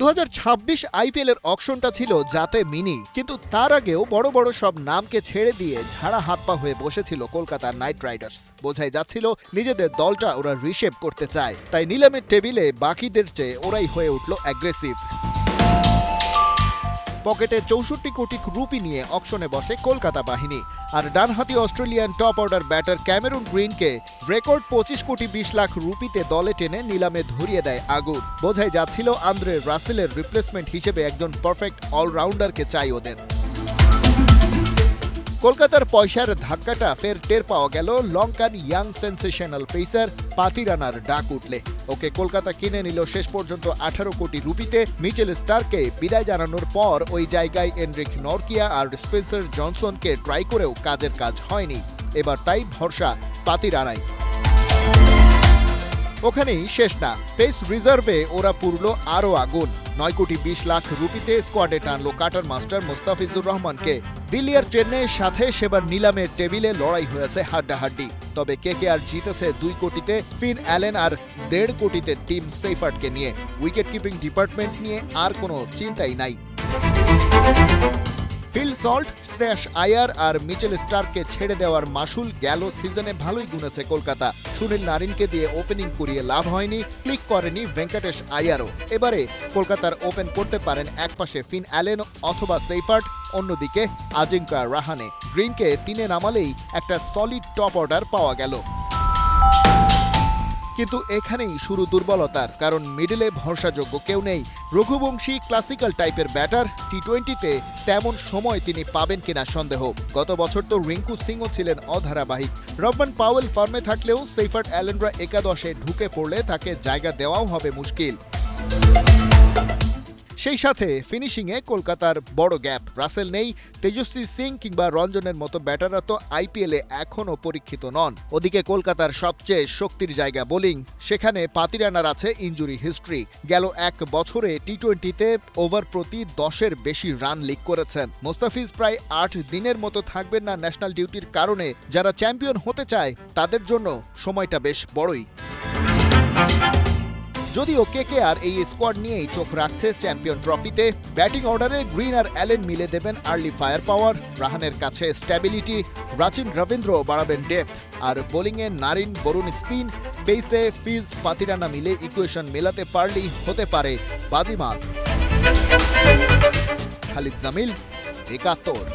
2026 IPL এর অকশনটা ছিল যাতে মিনি, কিন্তু তার আগেও বড় বড় সব নামকে ছেড়ে দিয়ে ঝাড়া হাত পা হয়ে বসেছিল কলকাতার নাইট রাইডার্স। বোঝাই যাচ্ছিল নিজেদের দলটা ওরা রিশেপ করতে চায়, তাই নিলামের টেবিলে বাকিদের চেয়ে ওরাই হয়ে উঠল অ্যাগ্রেসিভ। পকেটে 64 কোটি রুপি নিয়ে অকশনে বসে কলকাতা বাহিনী, আর ডানহাতি Australian top order batter Cameron গ্রিনকে রেকর্ড 25 কোটি 20 লাখ রুপিতে দলে টেনে নিলামে ধরিয়ে দেয় আগুন। বোঝাই যাচ্ছিল আন্দ্রে রাসেলের রিপ্লেসমেন্ট হিসেবে একজন পারফেক্ট অলরাউন্ডারকে চাই ওদের। কলকাতার পয়সার ধাক্কাটা ফের টের পাওয়া গেল লঙ্কান ইয়াং সেন্সেশনাল পেসার পাতিরানার ডাক উঠলে। ওকে কলকাতা কিনে নিল শেষ পর্যন্ত 18 কোটি রুপিতে। মিচেল স্টার্ককে বিদায় জানানোর পর ওই জায়গায় এনরিক নরকিয়া আর স্পেন্সার জনসনকে ট্রাই করেও কাজের কাজ হয়নি। এবার তাই ভরসা পাতিরানাই। ওখানেই শেষ না, পেস রিজার্ভে ওরা পুরল আরও আগুন। 9 কোটি 20 লাখ রুপিতে স্কোয়াডে টানলো কাটার মাস্টার মোস্তাফিজুর রহমানকে। দিল্লি আর চেন্নাইয়ের সাথে সেবার নিলামের টেবিলে লড়াই হয়েছে হাড্ডাহাড্ডি। তবে কেকেআর জিতেছে 2 কোটিতে ফিন অ্যালেন আর 1.5 কোটিতে টিম সেইফার্টকে নিয়ে। উইকেট কিপিং ডিপার্টমেন্ট নিয়ে আর কোনো চিন্তাই নাই। ফিল সল্ট, শ্রেয়াস আয়ার আর মিচেল স্টার্ককে ছেড়ে দেওয়ার মাসুল গেল সিজনে ভালোই গুনেছে কলকাতা। সুনীল নারিনকে দিয়ে ওপেনিং করিয়ে লাভ হয়নি, ক্লিক করেনি ভেঙ্কটেশ আয়ারও। এবারে কলকাতার ওপেন করতে পারেন একপাশে ফিন অ্যালেন অথবা সেইফার্ট, অন্যদিকে আজিঙ্কা রাহানে। গ্রিনকে 3-এ নামালেই একটা সলিড টপ অর্ডার পাওয়া গেল। কিন্তু এখানেই শুরু দুর্বলতার, কারণ মিডলে ভরসাযোগ্য কেউ নেই। রঘুবংশী ক্লাসিক্যাল টাইপের ব্যাটার, টি20তে তেমন সময় তিনি পাবেন কিনা সন্দেহ। গত বছর তো রিঙ্কু সিংও ছিলেন অধারাবাহিক। রবমান পাওয়েল ফর্মে থাকলেও সেইফার্ট অ্যালেনরা একাদশে ঢুকে পড়লে তাকে জায়গা দেওয়াও হবে মুশকিল। সেই সাথে ফিনিশিংয়ে কলকাতার বড় গ্যাপ। রাসেল নেই, তেজস্বী সিং কিংবা রঞ্জনের মতো ব্যাটাররা তো আইপিএলে এখনও পরীক্ষিত নন। ওদিকে কলকাতার সবচেয়ে শক্তির জায়গা বোলিং, সেখানে পাতিরানার আছে ইনজুরি হিস্ট্রি। গেল 1 বছরে টি20তে ওভার প্রতি 10-এর বেশি রান লিক করেছেন। মোস্তাফিজ প্রায় 8 দিনের মতো থাকবেন না ন্যাশনাল ডিউটির কারণে। যারা চ্যাম্পিয়ন হতে চায় তাদের জন্য সময়টা বেশ বড়ই। যদিও কেকেআর এই স্কোয়াড নিয়েই চোখ রাখছে চ্যাম্পিয়ন ট্রফিতে। ব্যাটিং অর্ডারে গ্রিন আর অ্যালেন মিলে দেবেন আর্লি ফায়ার পাওয়ার, রাহানের কাছে স্ট্যাবিলিটি, রাচিন রবীন্দ্র বাড়াবেন ডেপথ, আর বোলিংয়ে নারিন বরুণ স্পিন, পেসে ফিজ পাতিরানা মিলে ইকুয়েশন মেলাতে পারলেই হতে পারে বাজিমাত। খালিদ জামিল, 71।